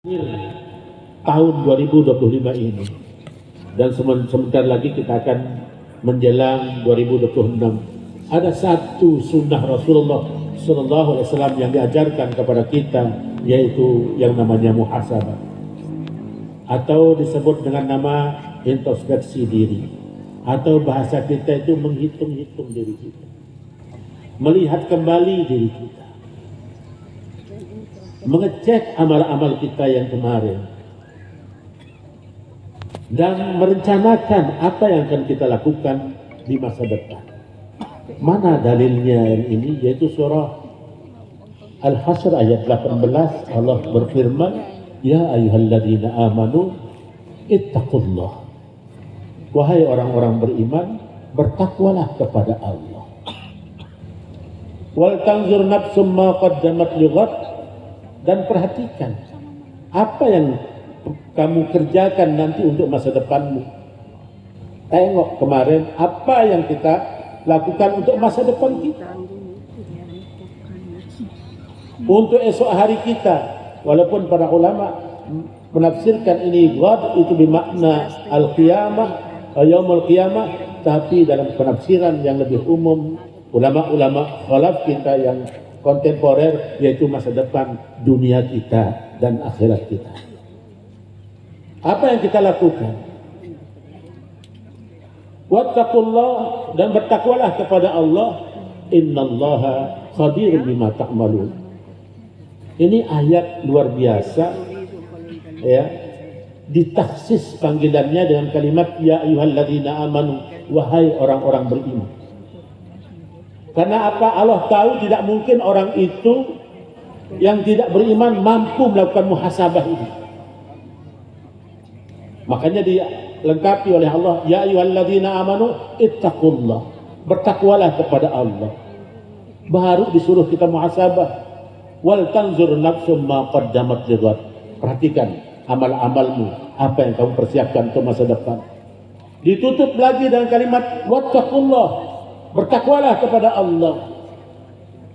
Tahun 2025 ini, dan sebentar lagi kita akan menjelang 2026. Ada satu sunnah Rasulullah SAW yang diajarkan kepada kita, yaitu yang namanya muhasabah, atau disebut dengan nama introspeksi diri, atau bahasa kita itu menghitung-hitung diri kita, melihat kembali diri kita, mengecek amal-amal kita yang kemarin, dan merencanakan apa yang akan kita lakukan di masa depan. Mana dalilnya yang ini? Yaitu surah Al-Hasr ayat 18. Allah berfirman, ya ayyuhalladzina amanu ittaqullah. Wahai orang-orang beriman, bertakwalah kepada Allah. Wal tanzur nafsum ma qaddamat lighad. Dan perhatikan apa yang kamu kerjakan nanti untuk masa depanmu. Tengok kemarin apa yang kita lakukan untuk masa depan kita, untuk esok hari kita. Walaupun para ulama menafsirkan ini ghad itu bermakna al-qiyamah, yaumul qiyamah, tapi dalam penafsiran yang lebih umum, ulama-ulama khalaf kita yang kontemporer, yaitu masa depan dunia kita dan akhirat kita. Apa yang kita lakukan? Wattaqullah, dan bertakwalah kepada Allah. Innallaha khabirun bima ta'malun. Ini ayat luar biasa, ya. Ditaksis panggilannya dengan kalimat ya ayyuhalladzina amanu, wahai orang-orang beriman. Karena apa? Allah tahu tidak mungkin orang itu yang tidak beriman mampu melakukan muhasabah ini. Makanya dilengkapi oleh Allah, ya ayyuhalladzina amanu ittaqullah, bertakwalah kepada Allah. Baru disuruh kita muhasabah. Wal tanzur nafsum ma qaddamat lighad. Perhatikan amal-amalmu, apa yang kamu persiapkan untuk masa depan. Ditutup lagi dengan kalimat wattaqullah, bertakwalah kepada Allah.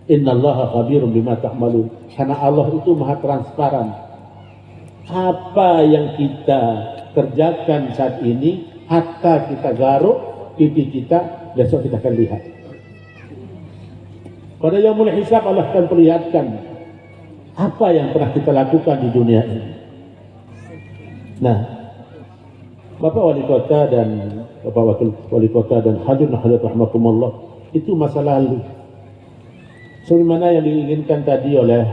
Innallaha khabirun bima ta'malun. Karena Allah itu maha transparan. Apa yang kita kerjakan saat ini, hatta kita garuk pipi kita, besok kita akan lihat. Pada yaumul hisab Allah akan perlihatkan apa yang pernah kita lakukan di dunia ini. Nah, Bapak Wali Kota dan Bapak Wakil Wali Kota dan hadirin hadirat rahimakumullah, itu masa lalu. Sebagaimana yang diinginkan tadi oleh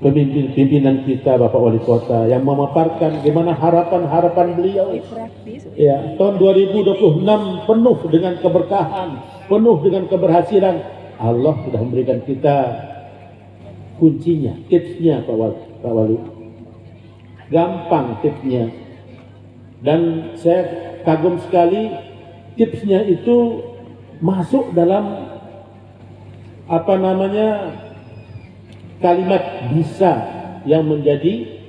pimpinan kita, Bapak Wali Kota, yang memaparkan bagaimana harapan-harapan beliau. Ya, tahun 2026 penuh dengan keberkahan, penuh dengan keberhasilan. Allah sudah memberikan kita kuncinya, tipsnya, Pak Wali. Gampang tipsnya. Dan saya kagum sekali, tipsnya itu masuk dalam kalimat bisa yang menjadi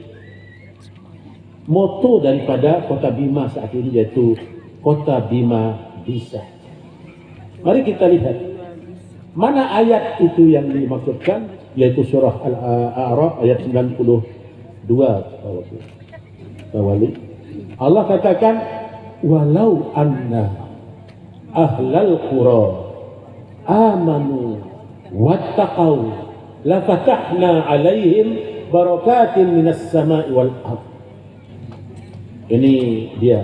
moto daripada Kota Bima saat ini, yaitu Kota Bima Bisa. Mari kita lihat mana ayat itu yang dimaksudkan, yaitu surah Al-A'raf ayat 92. Pak Wali, Allah katakan, walau anna ahlal qura amanu wattaqau lafatahna alaihim barakatin minas sama'i wal ardh. Ini dia.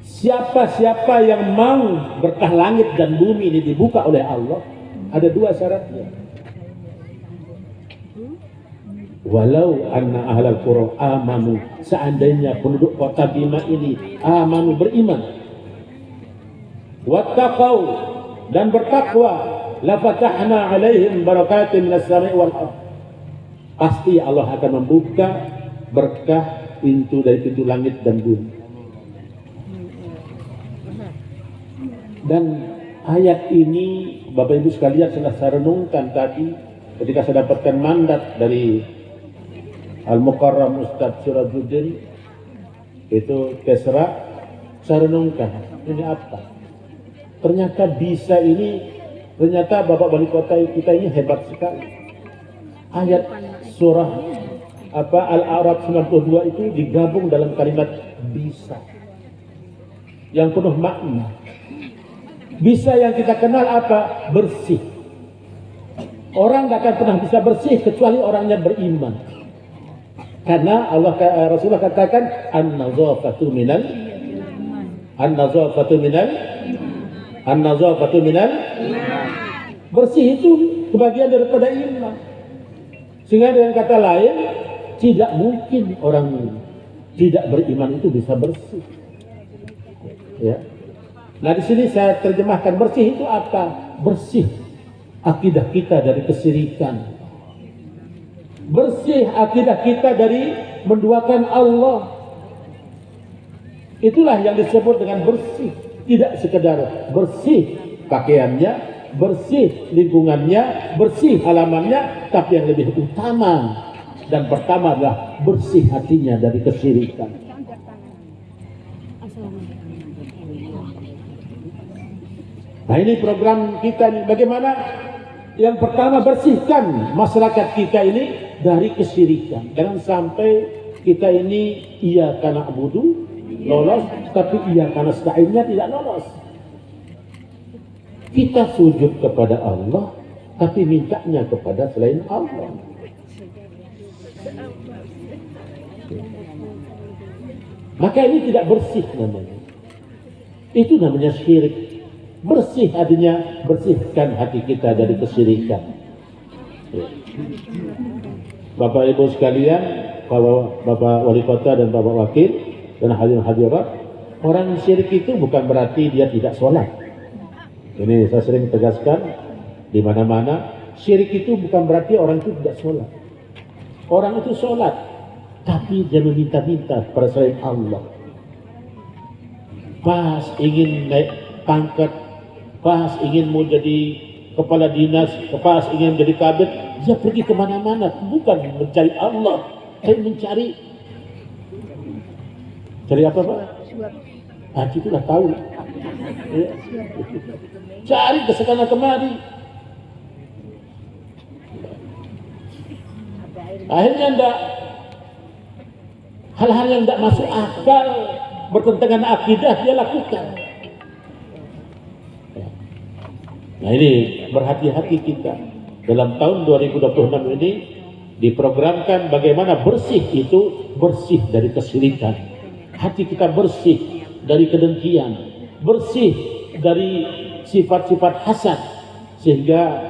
Siapa-siapa yang mau berkah langit dan bumi ini dibuka oleh Allah, ada dua syaratnya. Walau anna ahlal qura amanu, seandainya penduduk Kota Bima ini amanu, beriman, wattaqau, dan bertakwa, la fatahna alaihim barakatin minas sama'i wal ardh. Pasti Allah akan membuka berkah dari pintu langit dan bumi. Dan ayat ini Bapak Ibu sekalian sudah saya renungkan tadi ketika saya dapatkan mandat dari Al-Mukarram Ustadz Sirajuddin, itu Kesra. Saya renungkan, ini apa? Ternyata bisa ini, ternyata Bapak Wali Kota kita ini hebat sekali. Ayat surah Al-A'raf 92 itu digabung dalam kalimat bisa yang penuh makna. Bisa yang kita kenal apa? Bersih. Orang gak akan pernah bisa bersih kecuali orangnya beriman. Karena Rasulullah katakan an-nazafatu minal bersih itu kebagian daripada iman. Sehingga dengan kata lain, tidak mungkin orang tidak beriman itu bisa bersih. Ya. Nah di sini saya terjemahkan bersih itu apa? Bersih akidah kita dari kesyirikan. Bersih akidah kita dari menduakan Allah. Itulah yang disebut dengan bersih. Tidak sekedar bersih pakaiannya, bersih lingkungannya, bersih halamannya, tapi yang lebih utama dan pertama adalah bersih hatinya dari kesyirikan. Nah ini program kita nih, bagaimana yang pertama bersihkan masyarakat kita ini dari kesyirikan. Jangan sampai kita ini iya karena abudu lolos, tapi iya karena nasta'innya tidak lolos. Kita sujud kepada Allah, tapi mintanya kepada selain Allah. Maka ini tidak bersih namanya. Itu namanya syirik. Bersih artinya bersihkan hati kita dari kesyirikan. Bapak Ibu sekalian, Bapak Wali Kota dan Bapak Wakil dan hadirin hadirat, orang syirik itu bukan berarti dia tidak sholat. Ini saya sering tegaskan di mana-mana, syirik itu bukan berarti orang itu tidak sholat. Orang itu sholat, tapi dia meminta-minta pada selain Allah. Pas ingin naik pangkat, pas ingin mau jadi kepala dinas, pas ingin jadi kabit, dia pergi kemana-mana, bukan mencari Allah, tapi mencari apa Pak? Haji itu lah tahu. Ya. Cari kesana kemari. Akhirnya hal-hal yang tidak masuk akal, bertentangan akidah dia lakukan. Nah ini berhati-hati kita. Dalam tahun 2026 ini diprogramkan bagaimana bersih itu, bersih dari kesyirikan. Hati kita bersih dari kedengkian, bersih dari sifat-sifat hasad, sehingga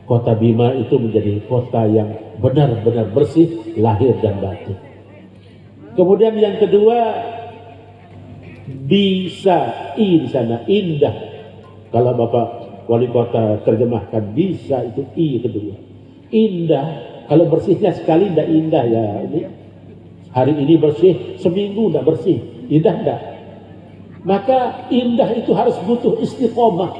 kota Bima itu menjadi kota yang benar-benar bersih lahir dan batin. Kemudian yang kedua, bisa di sana indah. Kalau Bapak Wali Kota terjemahkan bisa itu i kedua. Indah, kalau bersihnya sekali tidak indah ya. Ini hari ini bersih, seminggu tidak bersih, indah tidak. Maka indah itu harus butuh istiqomah.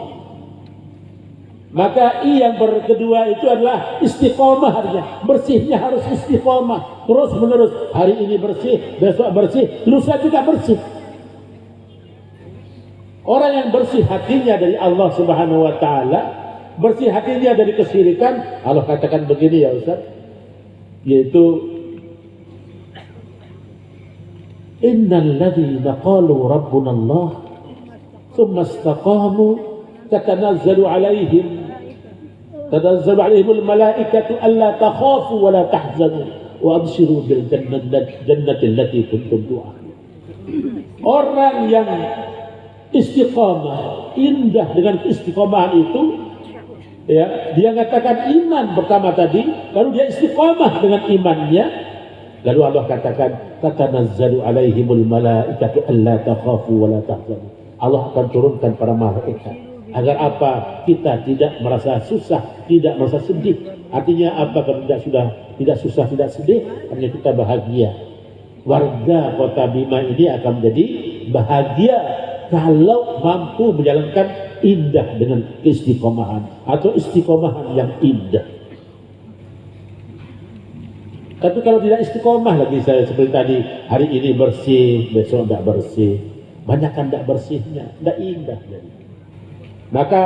Maka i yang kedua itu adalah istiqomah artinya. Bersihnya harus istiqomah, terus menerus. Hari ini bersih, besok bersih, lusa juga bersih. Orang yang bersih hatinya dari Allah Subhanahu wa Ta'ala, bersih hatinya dari kesyirikan, Allah katakan begini ya Ustaz, yaitu innal ladzina qalu rabbuna Allah tsumma istaqamu tatanazzalu alaihim al malaikatu alla takhafu wa la tahzanu wa abshiru bil jannati allati kuntum tu'adun. Orang yang istiqamah, indah dengan istiqamahan itu, ya, dia mengatakan iman pertama tadi, lalu dia istiqamah dengan imannya, lalu Allah katakan tatanazzalu alaihimul malaikatu alla takhafu wa la tahzanu. Allah akan turunkan para malaikat agar apa? Kita tidak merasa susah, tidak merasa sedih. Artinya apa? Kalau tidak susah, tidak sedih, artinya kita bahagia. Warga kota Bima ini akan menjadi bahagia kalau mampu menjalankan indah dengan istiqomahan atau istiqomahan yang indah. Tapi kalau tidak istiqomah lagi, saya seperti tadi, hari ini bersih, besok tidak bersih, banyak kan tidak bersihnya, tidak indah. Maka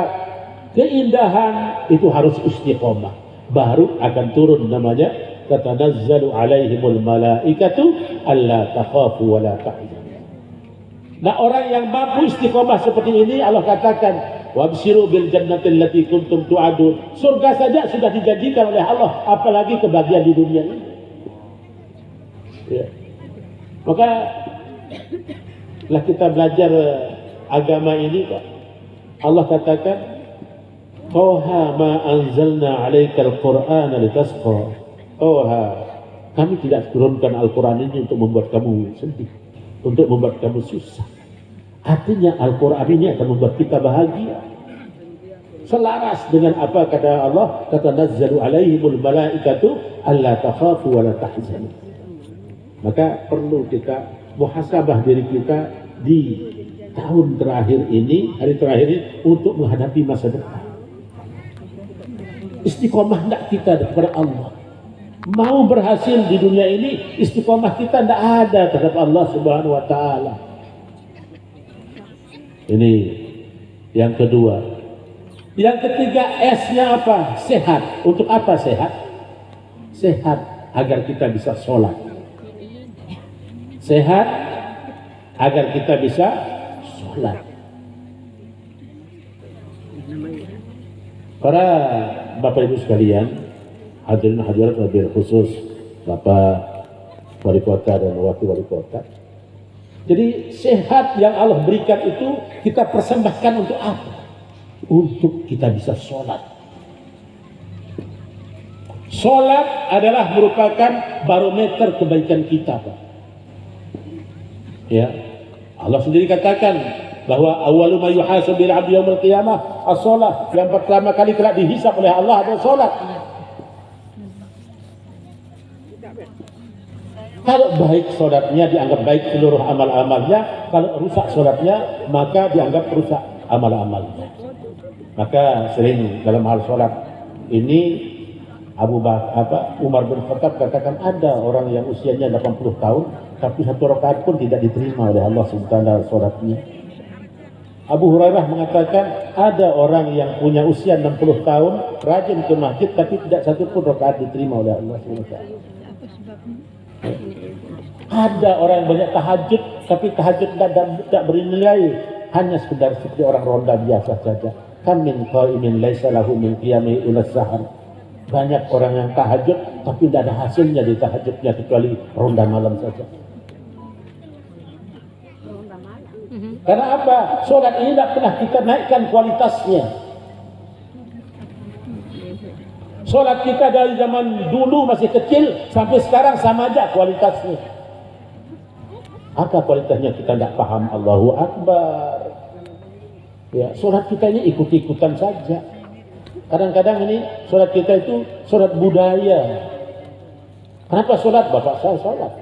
keindahan itu harus istiqomah, baru akan turun namanya tatanazzalu alaihimul malaikatu alla takhafu wa la tahzanu. Nah, orang yang mampu istiqomah seperti ini Allah katakan wabshiru bil jannati allati kuntum tu'adun. Surga saja sudah dijanjikan oleh Allah, apalagi kebahagiaan di dunia ini. Ya. Maka lah kita belajar agama ini, Pak. Allah katakan Toha ma anzalna 'alaikal Qur'ana litasqa. Toha, kami tidak turunkan Al-Quran ini untuk membuat kamu sedih, untuk membuat kamu susah. Artinya Al-Quran ini akan membuat kita bahagia. Selaras dengan apa kata Allah, tatanazzalu alaihimul malaikatu alla takhafu wa la tahzanu. Maka perlu kita muhasabah diri kita di tahun terakhir ini, hari terakhir ini, untuk menghadapi masa depan. Istiqomah tidak kita kepada Allah. Mau berhasil di dunia ini, istiqomah kita tidak ada terhadap Allah Subhanahu wa Ta'ala. Ini yang kedua. Yang ketiga, S-nya apa? Sehat. Untuk apa sehat? Sehat agar kita bisa sholat. Sehat agar kita bisa sholat. Para Bapak Ibu sekalian, hadirin hadirat wabil khusus Bapak Wali Kota dan Wakil Wali Kota. Jadi sehat yang Allah berikan itu kita persembahkan untuk apa? Untuk kita bisa sholat. Sholat adalah merupakan barometer kebaikan kita, Pak. Ya, Allah sendiri katakan bahwa awwalu ma yuhasabu bil 'abdi yaumil qiyamah as-shalah. Yang pertama kali kelak dihisab oleh Allah adalah sholat. Kalau baik sholatnya dianggap baik seluruh amal-amalnya, kalau rusak sholatnya maka dianggap rusak amal-amalnya. Maka sering dalam hal sholat ini Umar bin Khattab katakan ada orang yang usianya 80 tahun tapi satu rakaat pun tidak diterima oleh Allah Subhanahu wa sholatnya. Abu Hurairah mengatakan ada orang yang punya usia 60 tahun rajin ke masjid tapi tidak satu pun rakaat diterima oleh Allah Subhanahu wa ta'ala. Ada orang yang banyak tahajud tapi tahajud tidak bernilai, hanya sekedar seperti orang ronda biasa saja. Kam min qaimin laisa lahu min qiyami ila sahar. Banyak orang yang tahajud tapi tidak ada hasilnya di tahajudnya kecuali ronda malam saja. Karena apa? Sholat ini tidak pernah kita naikkan kualitasnya. Sholat kita dari zaman dulu masih kecil sampai sekarang sama aja kualitasnya. Apa kualitasnya kita tidak paham. Allahu Akbar. Ya, sholat kita ini ikut-ikutan saja. Kadang-kadang ini sholat kita itu sholat budaya. Kenapa sholat? Bapak saya sholat.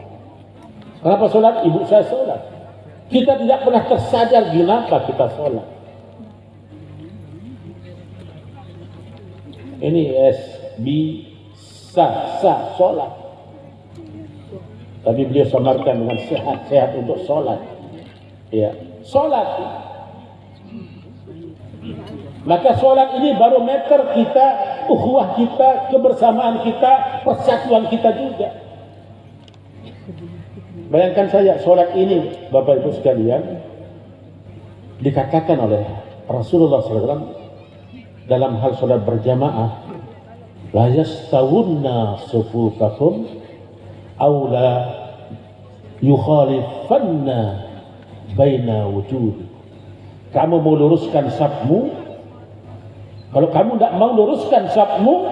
Kenapa sholat? Ibu saya sholat. Kita tidak pernah tersadar kenapa kita sholat. Ini bisa sholat. Tapi beliau samarkan dengan sehat untuk sholat. Ya, sholat. Maka sholat ini barometer kita, ukhuwah kita, kebersamaan kita, persatuan kita juga. Bayangkan saya, sholat ini, Bapak Ibu sekalian, dikatakan oleh Rasulullah SAW dalam hal sholat berjamaah, la yastawunna sufufakum aw la yukhalifanna baina wujudi. Kamu mau luruskan safmu, kalau kamu tidak mau luruskan safmu,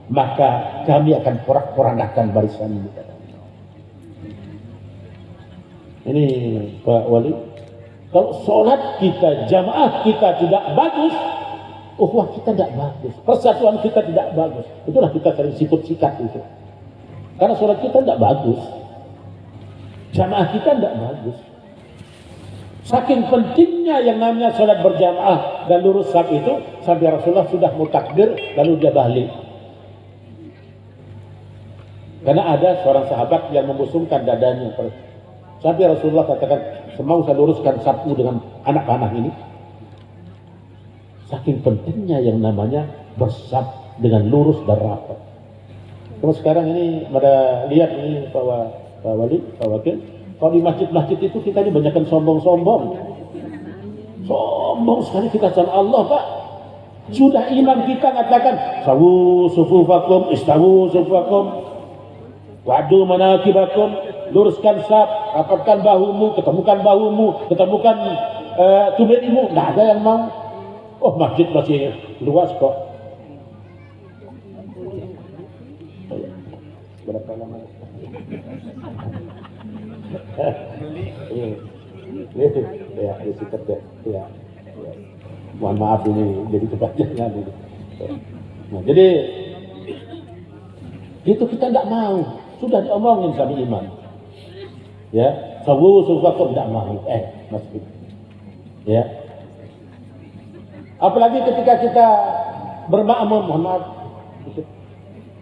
maka kami akan porak-porandakan barisanmu. Ini Pak Wali, kalau sholat kita, jamaah kita tidak bagus, ukhuwah kita tidak bagus, persatuan kita tidak bagus. Itulah kita sering sikut-sikat itu. Karena sholat kita tidak bagus, jamaah kita tidak bagus. Saking pentingnya yang namanya sholat berjamaah dan lurus saf itu, sampai Rasulullah sudah mau takbir lalu dia balik. Karena ada seorang sahabat yang membusungkan dadanya. Sampai Rasulullah katakan, semau saya luruskan safku dengan anak panah ini. Saking pentingnya yang namanya bersaf dengan lurus dan rapat. Terus sekarang ini pada lihat ini Pak Wali, Pak Wakil, kalau di masjid-masjid itu kita ini banyakkan sombong sekali kita sama Allah, Pak. Sudah imam kita katakan sawu sufufakum istawu sufufakum wadu manakibakum, luruskan saf, rapatkan bahumu, ketemukan tumitimu. Nggak ada yang mau. Oh, masjid masih luas kok. Berapa lama? Ya, isi kerja. Ya. Mohon maaf ini jadi kepanjangan ini. Nah, jadi itu kita tidak mau. Sudah diomongin sama imam. Ya, sawu sufakum tidak mau. Masjid. Ya. Apalagi ketika kita bermakmum, mohon maaf.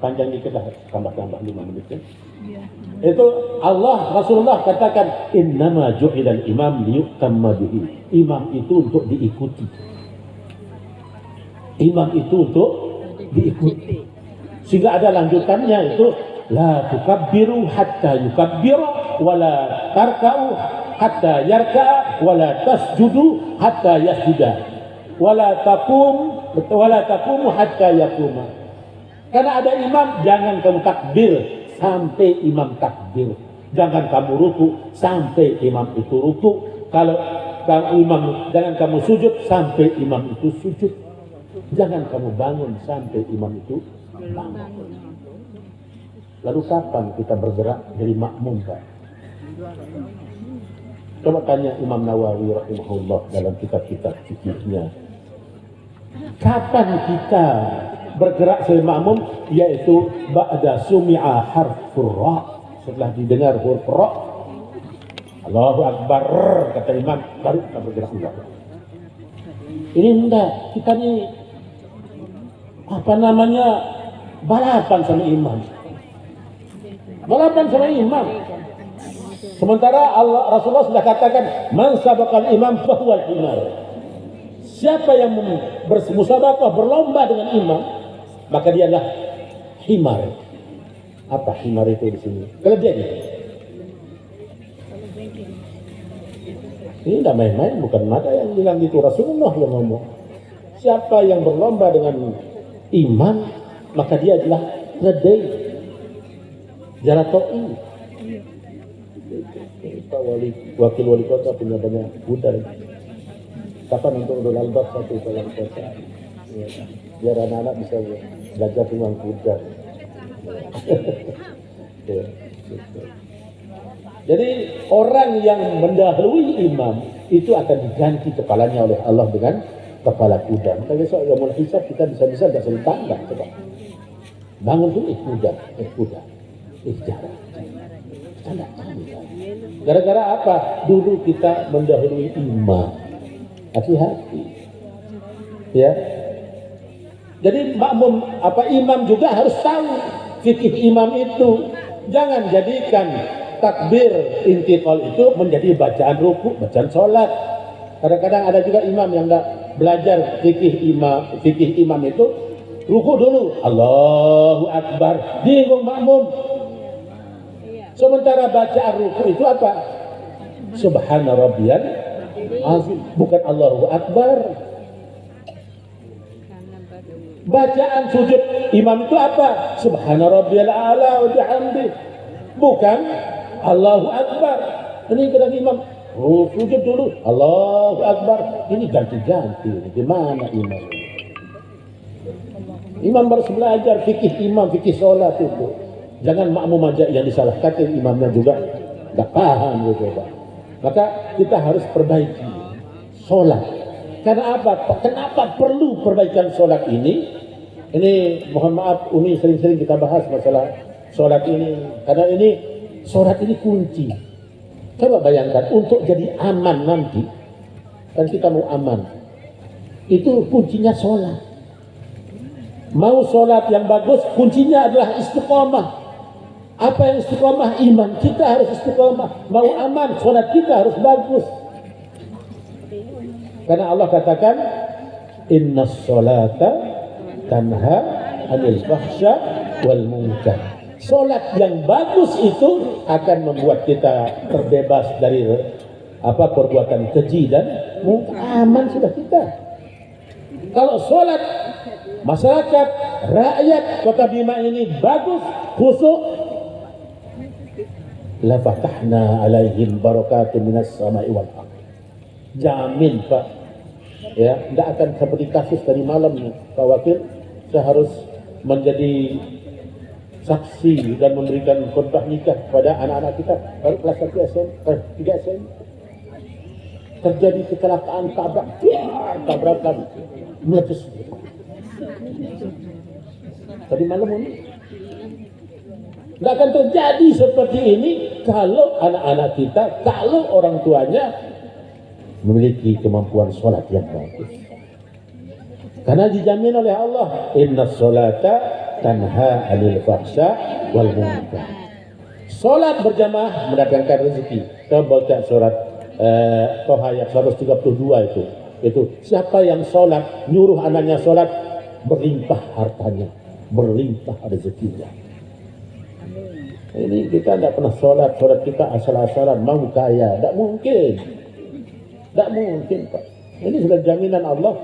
Panjang dikit lah, tambah 5 menit. Ya. Itu Allah Rasulullah katakan innama ju'ilal imam liyutamma bihi. Imam itu untuk diikuti. Imam itu untuk diikuti. Sehingga ada lanjutannya itu la tukabbiru hatta yukabbiru wala tarka'u hatta yarka'a wala tasjudu hatta yasjuda wala taqumu hatta yaquma. Karena ada imam, jangan kamu takbir sampai imam takbir. Jangan kamu ruku sampai imam itu ruku. Kalau jangan kamu sujud sampai imam itu sujud. Jangan kamu bangun sampai imam itu bangun. Lalu kapan kita bergerak jadi makmum, Pak? Coba tanya Imam Nawawi rahimahullah dalam kitab-kitab fikihnya. Kapan kita bergerak sebagai makmum? Yaitu ba'da sumi'a harfur ra. Setelah didengar huruf ra, Allahu Akbar, kata imam, baru kita bergerak juga. Ini enggak, kita ini balapan sama imam. Sementara Rasulullah sudah katakan man sabaqal imam fahuwal himar. Siapa yang bermusabaqah berlomba dengan imam, maka dia adalah himar. Apa himar itu di sini? Keledai. Ini tidak main-main, bukan mata yang bilang gitu, Rasulullah yang ngomong. Siapa yang berlomba dengan imam, maka dia adalah keledai. Jaratoi. Pak wakil wali kota punya banyak kuda. Kapan untuk Idul Adha satu dalam kota? Ya, biar anak-anak bisa belajar dengan kuda. Ya, jadi orang yang mendahului imam itu akan diganti kepalanya oleh Allah dengan kepala kuda. Maka besok yang mulai hisab kita bisa-bisa tidak saling tanda. Coba bangun dulu kuda. Jarak. Kita tidak tahu. Gara-gara apa? Dulu kita mendahului imam. Hati-hati. Ya. Jadi imam juga harus tahu fikih imam itu. Jangan jadikan takbir intiqal itu menjadi bacaan ruku, bacaan sholat. Kadang-kadang ada juga imam yang tidak belajar fikih imam itu ruku dulu, Allahu Akbar, bingung makmum. Sementara bacaan ruku itu apa? Subhana rabbiyal azim, bukan Allahu Akbar. Bacaan sujud imam itu apa? Subhana rabbiyal a'la wa bihamdi, bukan Allahu Akbar. Ini kadang imam sujud dulu, Allahu Akbar. Ini ganti-ganti. Gimana imam? Imam harus belajar fikih imam, fikih sholat itu. Jangan makmum aja yang disalahkan, imamnya juga nggak paham gitu, Pak. Maka kita harus perbaiki sholat. Karena apa? Kenapa perlu perbaikan sholat ini? Ini mohon maaf, Umi sering-sering kita bahas masalah sholat ini. Karena ini sholat ini kunci. Coba bayangkan untuk jadi aman nanti, kan kita mau aman. Itu kuncinya sholat. Mau sholat yang bagus, kuncinya adalah istiqomah. Apa yang istiqomah? Iman kita harus istiqomah. Mau aman, sholat kita harus bagus. Karena Allah katakan, inna sholata tanha anil fahsya wal munkar. Sholat yang bagus itu akan membuat kita terbebas dari perbuatan keji dan aman sudah kita. Kalau sholat masyarakat, rakyat Kota Bima ini bagus, khusyuk, la fatahna alaihim barakatun minas sama'i wal ardh. Jamin Pak, ya, tidak akan seperti kasus tadi malam Pak Wakil. Saya harus menjadi saksi dan memberikan khutbah nikah kepada anak-anak kita baru kelas 1 SM, 3 SM. Terjadi kecelakaan tabrakan meletus. Tadi malam ini nggak akan terjadi seperti ini kalau anak-anak kita, kalau orang tuanya memiliki kemampuan sholat yang bagus. Karena dijamin oleh Allah, inna sholata tanha 'anil fahsya wal munkar. Sholat berjamaah mendatangkan rezeki. Kita baca surat Toha ayat 132 itu siapa yang sholat, nyuruh anaknya sholat, berlimpah hartanya, berlimpah rezekinya. Ini kita tidak pernah sholat kita asal-asalan mau kaya, tidak mungkin Pak. Ini sudah jaminan Allah.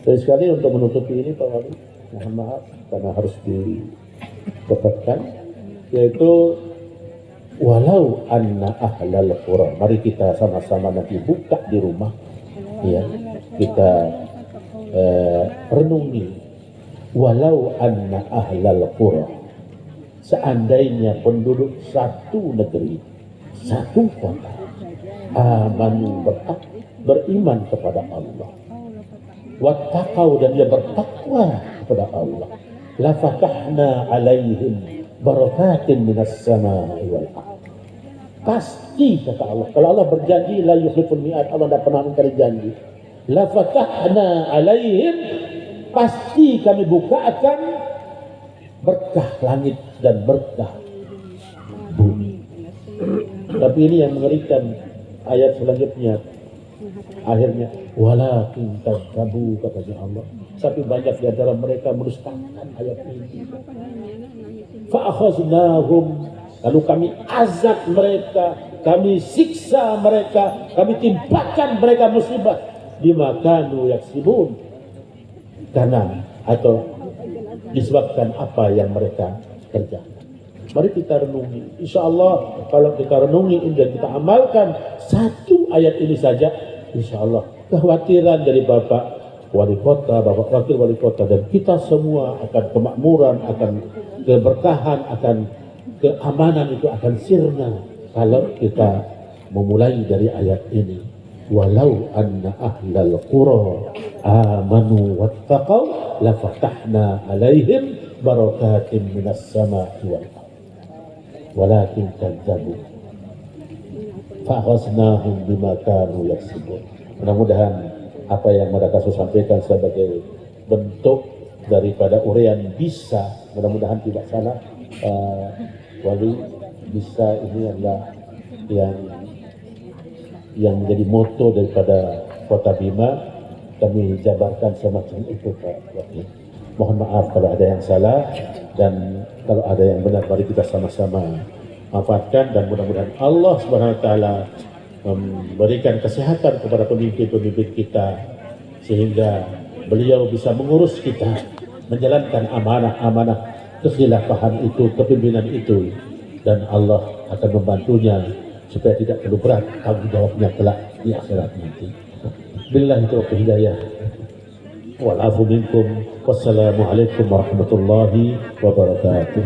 Sekali untuk menutupi ini Pak Wali, mohon maaf karena harus ditetapkan, yaitu walau anna ahlal qura. Mari kita sama-sama nanti buka di rumah, ya, kita renungi. Walau anna ahlal qura, seandainya penduduk satu negeri, satu kota, amanu beriman kepada Allah, wattaqau, dan dia bertakwa kepada Allah, la fatahna alaihim barakatin minas sama'i wal ardh. Pasti kata Allah, kalau Allah berjanji la yukhliful mi'ad, Allah tidak pernah mengingkari janji. La fatahna alaihim, pasti kami bukakan berkah langit dan berkah bumi. Tapi ini yang mengerikan, ayat selanjutnya akhirnya walakin kadzabu, katanya Allah, tapi banyak di antara mereka mendustakan ayat ini. Fa'akhaznahum, lalu kami azab mereka, kami siksa mereka, kami timpakan mereka musibah bima kanu yaksibun, karena atau disebabkan apa yang mereka kerjakan. Mari kita renungi. Insya Allah kalau kita renungi dan kita amalkan satu ayat ini saja, insya Allah kekhawatiran dari Bapak Wali Kota, Bapak Wakil Wali Kota, dan kita semua akan kemakmuran, akan keberkahan, akan keamanan itu akan sirna kalau kita memulai dari ayat ini. Walau anna ahlal qura amanu wattaqau la fatahna alaihim barakatin minas sama'i wal ardh walakin kadzabu fa'akhaznahum bima kanu yaksibun. Mudah-mudahan apa yang mereka sampaikan sebagai bentuk daripada uraian bisa, mudah-mudahan tidak salah, Wali, bisa ini adalah yang menjadi moto daripada Kota Bima. Kami jabarkan semacam itu Pak Wali. Mohon maaf kalau ada yang salah, dan kalau ada yang benar mari kita sama-sama manfaatkan, dan mudah-mudahan Allah Subhanahu wa taala memberikan kesehatan kepada pemimpin-pemimpin kita sehingga beliau bisa mengurus kita, menjalankan amanah-amanah kekhilafahan itu, kepimpinan itu, dan Allah akan membantunya supaya tidak perlu berat tanggung jawabnya kelak di akhirat nanti. Billahi taufiq hidayah wal afu minkum. Wassalamualaikum warahmatullahi wabarakatuh.